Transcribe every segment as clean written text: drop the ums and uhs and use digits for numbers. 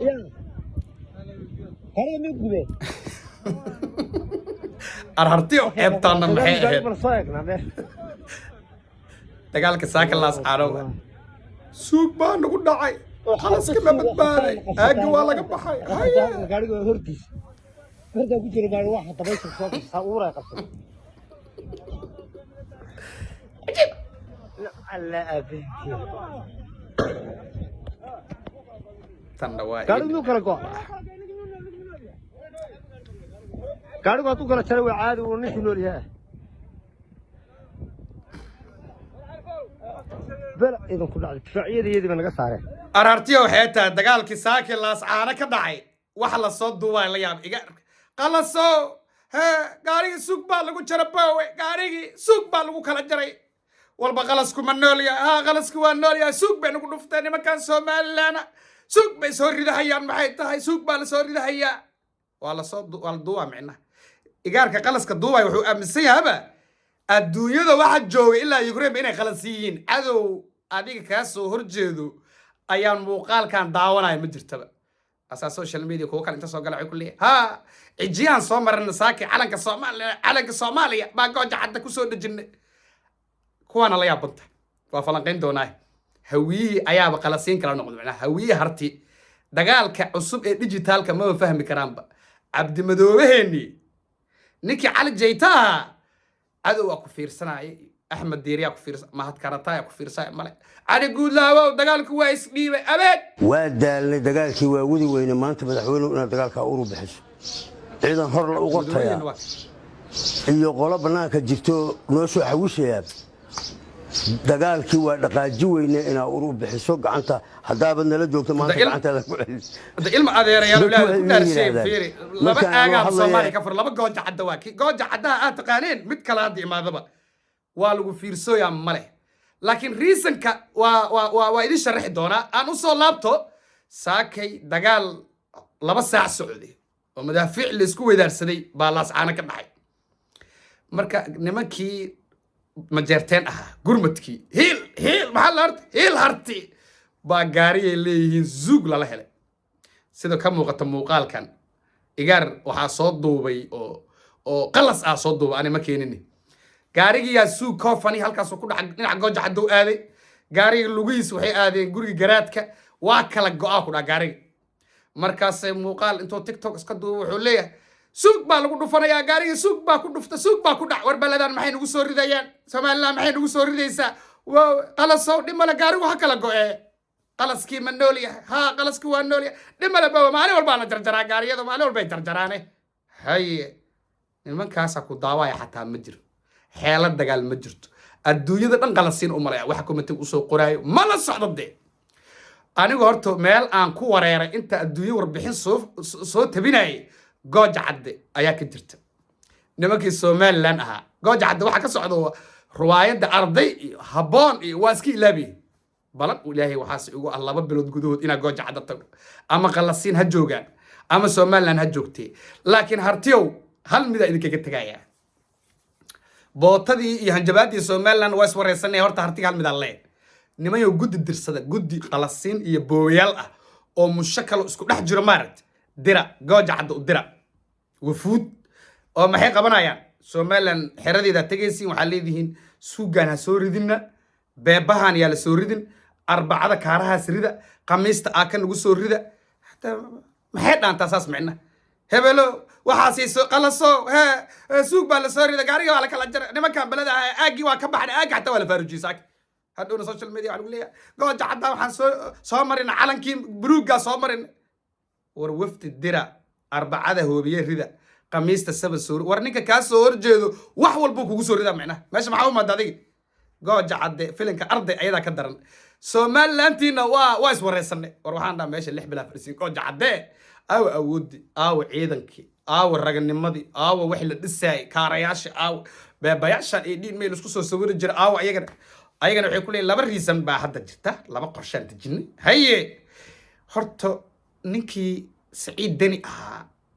يا هذا مين قبل أرهرتيو إبطالنا محيه قال برصايق نعم دقالك ساكن لاس عارو سوق بان نقول داعي خلاص كما بدباري أجي ولا قبحي هيا قال هرديس هردا كجري بار واحد طبيش الصوت صورة قصر لا على أبيك تندواي قالوا نو كلا قو قالوا تو كلا تروي عاد ونحن نوريها بلا إذا كنا دفاعية دي من قصاره أرهرتيو حيتا دقالك ساكن لاس عانا كداعي وحلا صوت دواي لياب إيجار قلصو ها قاريجي سوق بالغو جرباوي قاريجي سوق بالغو كلا جري والبا قلصكو منوليا ها قلصكو وانوليا سوق بينكو دفتاني مكان سوماليانا سوق بي سوري ده هيان maxay tahay suuq baa la soo ridahayaa waa la soo duwa micna igaarka qalaska duubay wuxuu aaminsan yahay adduunyada waxa jooga ilaa Ukraine inay qalasiyiin cadow adiga ka soo horjeedo ayaan muuqaalkan daawanay ma jirtaba asa social media kuwa kale inta soo galay kulli ha cijiyaan soo marna saaki calanka Soomaaliya baa gooja cadda ku soo dhajinay kuwana la yaabanta waa falanqayn doonaa هوية أيام قلاسين كلا نقول معنا هوية هرتي دجالك عصب ديجيتال كما فهم كلام بقى عبد مدوبهني نيكي على جيتها عدو كفير صناعي أحمد ديريا كفير ما هتكرتها كفير صايع ملك على يقول لا دجالك وايس ليه أبد وادال دجالك وودي وين ما أنت مدحونه دجالك أوروبا بحس إذا هر وقتها يا iyo qolo banaanka jirto noo soo xawishay dagaalkii waa dhaqaaji weyne ina urur bixiso gacanta hadaaba nala joogto maanta gacantada ku celin ilma adeerayaal walaal ku dhaarsheen fiiri laba aaga Soomaali ka fur laba gooja cadda waa ki gooja cadda aad taqaaneen mid kala hadii imaadaba waa lagu fiirsooyaa male laakiin reasonka waa idin sharaxi doona aan u soo laabto saakay dagaal laba saac socday oo madaafiic la isku weydaarsaday baa laas caana ka dhaxay marka nimankii majeerteen gurmadkii heel maxaa heel harti baa gaariyay leeyihiin zuug lala helay sida ka muuqata muuqaalkan igaar waxaa soo duubay oo qalas soo duubay ani ma keenin gaarigii yaa suug koofani halkaas ku dhac dhinac gooja caddo aaday gaariga lugiis waxay aadeen guriga garaadka waa kala go'aa ku dhac gaariga markaas muuqaal intuu TikTok iska duubay wuxuu leeyahay suuq baa lagu dhufanayaa gaariga suuq baa ku dhufta suuq baa ku dhac war baladan maxay nagu soo ridayaan Soomaaliland maxay nagu soo ridaysaa waa qalasow dhimala gaarigu ha kala go'ee qalaskii ma nool yahay ha qalaskii waa nool yahay dhimala baa maalin walba la jarjaraa gaariyada maalin walba ay jarjaraane haye nimankaas ku daawaya xataa ma jiro xeelad dagaal ma jirto adduunyada dhan qalasiin u malaya waxa komitig u soo qoraayo ma la socdo anigu horto meel aan ku wareeray inta adduunyo warbixin soo tabinayay gooja cadde ayaa ka jirta nimankii Somaliland gooja cadde waxa ka socdo riwaayada arday iyo haboon iyo waa iska ilaabi balan ilaahay waxaas ugu laba bilood gudahood ina gooja cadde tago ama qalasiin ha joogaan ama Somaliland ha joogtay laakiin hartiyow hal mid ay idinkaga tagaya bootadii iyo hanjabaadii Somaliland waa iswareysanay horta hartiga hal mid alle nimayo guddi dirsada guddi qalasiin iyo booyaal oo mushakalo isku dhex jiro maarad dira gooja cadde u dira وفود أو ما حق بنايا Somaliland حردي ده تجسين وحليدهن سوقنا سوردنا ببهان يلا سوردن أربعة كارها سريدة قميص أكن نقول سوردة حتى ما حد أنت أساس معنا هبلو وحاسس قلصو ها سوق بالسوردة قاري ولا كلا جر لما كان بلده أجي وكبحنا أجي حتى ولا فارجي ساك هدول السوشيال ميديا على قولي قاعد حتى وحن صامرين علن كيم بروجا صامرين وروفت الدرا أربعة هو بيريدا قميص السبب سور ورنيك كاسور جدو وحول بوك وسور ده معنا ماشي معهم ما دادي قاعد عد فيلم كأرض أيدا كدرن Somaliland وايس ورسنة وروحان ده ماشي اللي حبلا فرسين قاعد عد أو أودي أو عيدنك أو الرجل النمدي أو وحلة الساي كارياش أو بيعش الدين ميلوس كسر سور الجر أو أيجنا وحكي لي لبر ريسن بحد جرته لما قرشان تجني هي هرتو نكي سعيد دني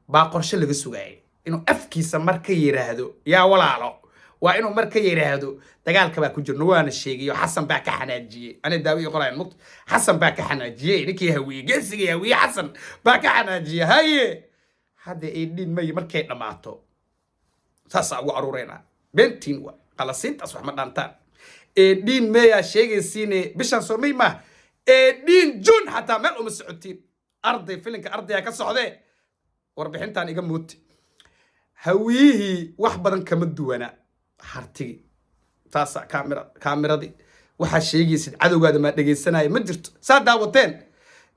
باقرش اللي جسوعي إنه أفكي سمر كيره هذا يا ولا وإنه مركي يرهدو دجال كبا كجر نوان الشيء وحسن باك حناجي أنا داوي قرآن نط حسن باك حناجي نكي هوي جنسي هوي حسن باك حناجي هاي هذا الدين ما يمركي نماطو تسا وعرورينا بنتين قلصين تصبح مدانتان الدين ما يا شيء سيني بشان سومي ما الدين جون حتى ملء مسعودين أرضي فيلنك أرضي يا كسعودي وربحين تاني جموت هويه وحبرن كمدوانا حرتي تاسع كاميرا دي waxa sheegaysid cadowgaada ma dhageysanay ma jirto saa daawateen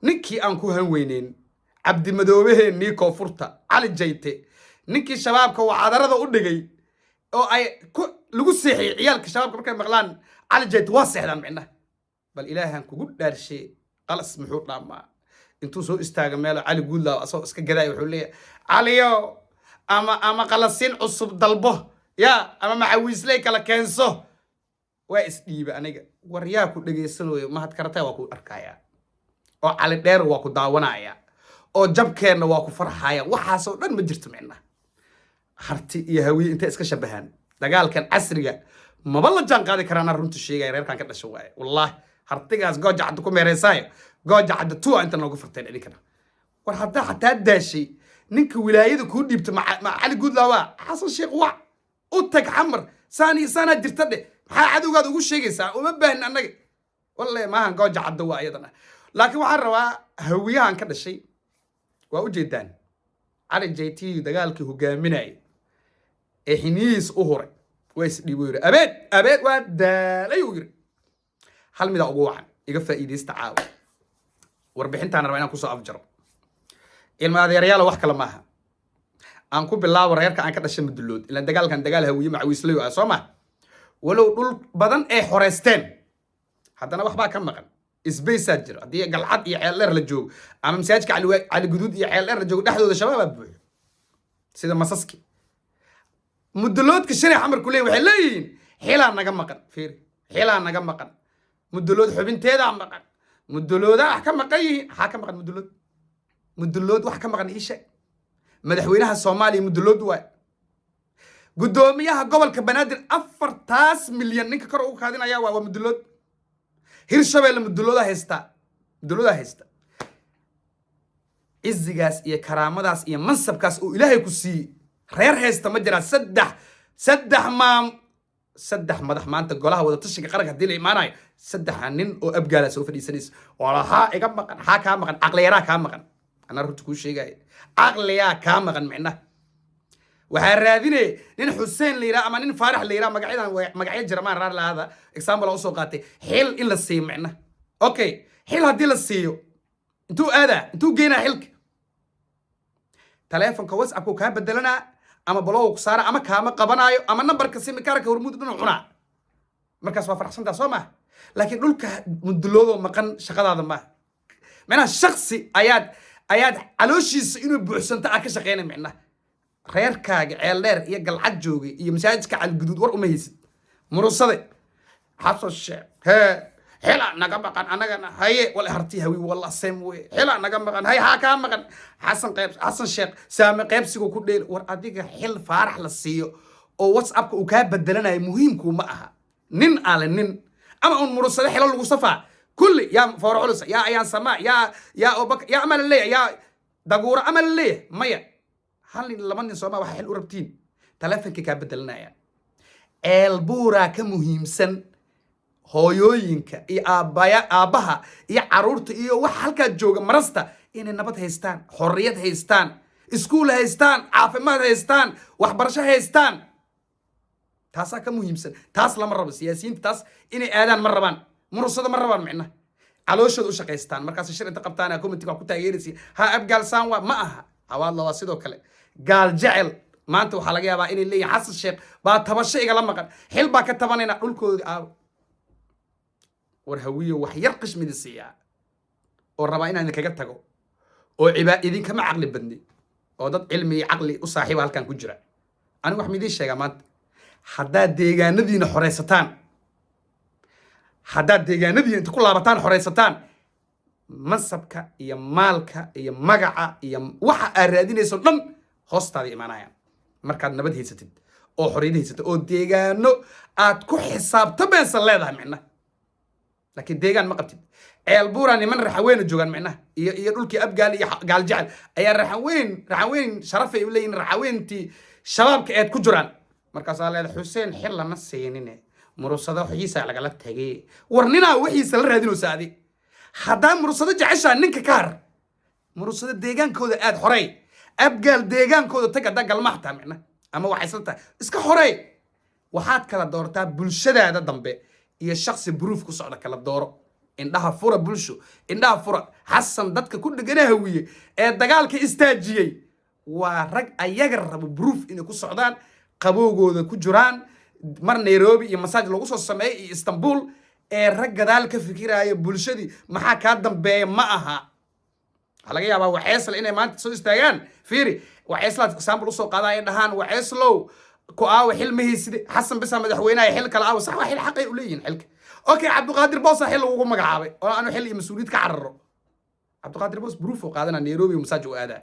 ninkii aan ku hanweyneen cabdi madoobaheenii koonfurta cali jayte ninkii shabaabka wacadarada u dhigay oo ay lagu seexay ciyaalka shabaabka markay maqlaan cali jayte waa seexdaan micna bal ilaahan kugu dhaarshay qalas muxuu dhaamaa intuu soo istaaga meel cali guudlaa asoo iska gaday wuxuu leeyahay caliyo ama qalasiin cusub dalbo ya ama macawiisley kala keenso waa isdhiiba aniga waryaa ku dhageysanayo mahad kartaa waa ku arkaya oo cali dheer waa ku daawanaya oo jabkeena waa ku farxaya waxaas oo dhan ma jirto micna harti iyo hawiye inta iska shabahan dagaalkan casriga maba la jaan qaadi karaan runtu sheegay reerkan ka dhasho waay wallahi hartigaas gooja cad ku meereysay gooja cad tuu inta noogu farteen idinkana war hadda xataa daashay ninka wilaayada ku dhiibta ma cali guudlaawa xasan sheekh waa u tag xamar sana jirta dhe maxaa cadowgaada ugu sheegaysaa uma baahin annaga wallahi maahan gooja cadda waa iyadana laakiin waxaan rabaa hawiyahan ka dhashay waa u jeedaan cali jaytii dagaalkii hogaaminayay ee xiniis u huray waa isdhiibo yiri abeed waa daalay u yiri hal mida ugu wacan iga faa'iideysta caawa warbixintaan rabaa inaan kusoo afjaro ilma adeerayaal wax kale maaha aan ku bilaabo reerka aan ka dhashay Mudulood ila dagaalkan dagaal hawiye macawiisley ah Soomaa walow dhul badan ay xoreysteen haddana waxbaa ka maqan isbaysaa jira haddii galcad iyo ceel dheer la joogo ama masaajidka cali guduud iyo ceel dheer la joogo dhexdooda shabaab buuxo sida masaski Muduloodka shariix amar ku leeyahay waxay leeyihiin xilaa naga maqan fiir xilaa naga maqan Mudulood xubinteeda maqan Mudulooda wax ka maqan yihiin waxaa ka maqan Mudulood wax ka maqan isha madaxweynaha Soomaaliya Mudulood waa gudoomiyaha gobolka Banaadir 4 milyan ninka kor ugu kaadinaya waa Mudulood Hirshabeelle Mudulooda haysta izzigaas iyo karaamadaas iyo mansabkaas oo Ilaahay ku siiyay reer haysta ma jira saddex madax maanta golaha wada tashiga qaranka hadii la imaanayo saddex nin oo abgaala soo fadhiisanaysa walaha iga maqan ha ka maqan aqliyaraa ka maqan ana runta ku sheegay aqliyaa ka maqan micna waxa raadinay nin Xuseen leeyahay ama nin Faarax leeyahay magacyo Jarmaan raar laada example oo soo qaatay xil in la siiyo micna okay xil hadii la siiyo intuu geena xilka telefonka WhatsApp ku ka bedelana ama balow ku saara ama kaama qabanayo ama numberka simikaarka hormuud dhinac cuna markaas waa faraxsanta Soomaa laakiin dhulka Muduloodo maqan shaqadaada ma macna shakhsi ayaad calooshiisa inuu buuxsanto ka shaqeynay micna reerkaaga ceel dheer iyo galcad joogay iyo masaajidka cali guduud war uma haysid murusade xasan sheekh xila naga maqan anagana haye wala harti hawi wala samwe xila naga maqan hay ha ka maqan xasan sheekh saame qaybsigu ku dheel war adiga xil Faarax la siiyo oo WhatsApp uu ka bedelanayo muhiimku ma aha nin ama un murusade xilo lagu safaa kulli ya Faarax ya ayaan sama ya obak ya amal leeyahay ya daguura amal leeyahay maya hal lama nin Soomaa waxa xil u rabtiin telefonka ka bedelanaya eelbuura ka muhiimsan hooyooyinka iyo aabaha iyo caruurta iyo wax halka jooga marasta inay nabad haystaan xorriyad haystaan iskuul haystaan caafimaad haystaan waxbarasho haystaan taasa ka muhiimsan taas lama rabo siyaasiyiinta taas inay aadaan ma rabaan murusada ma rabaan micna calooshooda u shaqaystaan markaas shir inta qabtaan committee ku taageeraysi ha abgaal saan waa ma aha awaad la sidoo kale gaal jecel maanta waxa laga yaabaa inay leeyahay Xasan Sheekh baa tabasho iga la maqan xil baa ka tabanayna dhulkooda war hawiyo wax yar qishmida siiya oo raba inaan kaga tago oo idinka ma aqli badni oo dad cilmi aqli u saaxiib halkan ku jira anigu wax midii sheega maanta hadda deegaanadiina inta ku laabataan xoreysataan mansabka iyo maalka iyo magaca iyo waxa aad raadinayso dhan hoostaada imaanayaan markaad nabad haysatid oo xorriyad haysata oo deegaano aad ku xisaabta beensan leedahay micnaha laakiin deegaan ma qabtid ceel buura niman raxaweyn joogaan micnaha iyo dhulkii abgaal iyo gaal jecel ayaa raxaweyn sharafay u leeyihiin raxaweyntii shabaabka eed ku jiraan markaasaa leedahay xuseen xil lama siinine murusado xiisa lagala tagay war ninaa wixiisa la raadinaysa adi hadaa murusado jeceshaa ninka ka har murusado deegaankooda aad xorey abgaal deegaankooda tag hadaa galmaxtaa micnaha ama waxay isla tahay iska xorey waxaad kala doortaa bulshadaada dambe iyo shakhsi proof ku socda kala dooro indhaha fura bulsho indhaha fura xasan dadka ku dhigana hawiye ee dagaalka istaajiyay waa rag ayaga rabo proof inay ku socdaan qabowgooda ku jiraan mar Nairobi iyo masaaj lagu soo sameeyay iyo Istanbul ee rag gadaal ka fikiraya bulshadii maxaa ka dambeeya ma aha laga yaabaa waxeesla inay maanta soo istaagaan fiiri waxeesla example soo qaadaya dhahaan waxeeslow ku aaw xilmihiisii xasan bisa madaxweynaha xil kala aaw sax waa xil xaqay u leeyihiin xilka okay Cabdiqaadir Boos xil ugu magacaabay oo aanu xil iyo mas'uuliyad ka cararo Cabdiqaadir Boos proof oo qaadana Nairobi masaaj u aadaa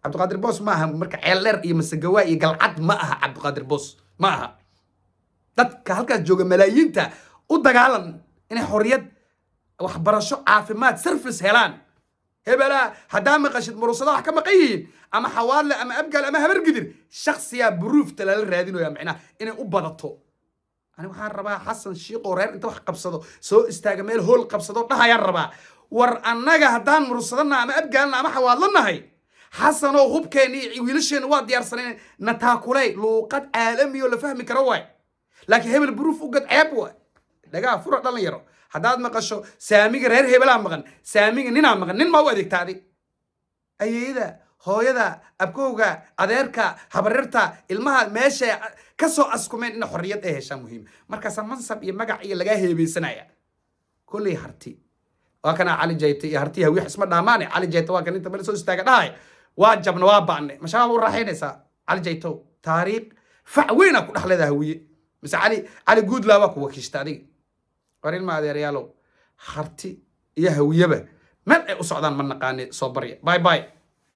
Cabdiqaadir Boos ma aha marka ceel dheer iyo masagawa iyo galcad ma aha Cabdiqaadir Boos ma aha dadka halkaas jooga malaayiinta u dagaalan inay xorriyad waxbarasho caafimaad service helaan hebela hadaa maqashid murusada wax ka maqayiin ama xawaadle ama abgaal ama habar gidir shakhsiya proof talala raadinaya macna inay u badato ani waxaan rabaa xasan shiiqo reer inta wax qabsado soo istaaga meel hool qabsado dhahayaan rabaa war annaga hadaan murusadana ama abgaalna ama xawaadlanahay xasan oo hubkeeni wiilasheen waa diyaarsaneen nataakulay luuqad caalami oo la fahmi karo way laakiin hebel proof u gad ceeb way dhagaa furo dhalan yaro hadaad maqasho saamiga reer hebelaa maqan saamiga ninaa maqan nin ma u adeegtaadi ayeeyada hooyada abkowga adeerka habarirta ilmaha meesha ka soo askumeen in xorriyad ay heshaan muhiim markaas mansab iyo magac iyo laga heebeysanaya kulli harti waa kana cali jayte iyo harti hawi isma dhaamaane cali jayte waa kan inta meel soo istaaga dhahay waa jabna waa baane mashaaba u raaxaynaysa cali jayto taariikh facweena ku dhaxleeda hawiye mise cali guudlaa waa ku wakiishta adiga warin ma adeeryaalow harti iyo hawiyaba meel ay u socdaan ma naqaane soo barya bye bye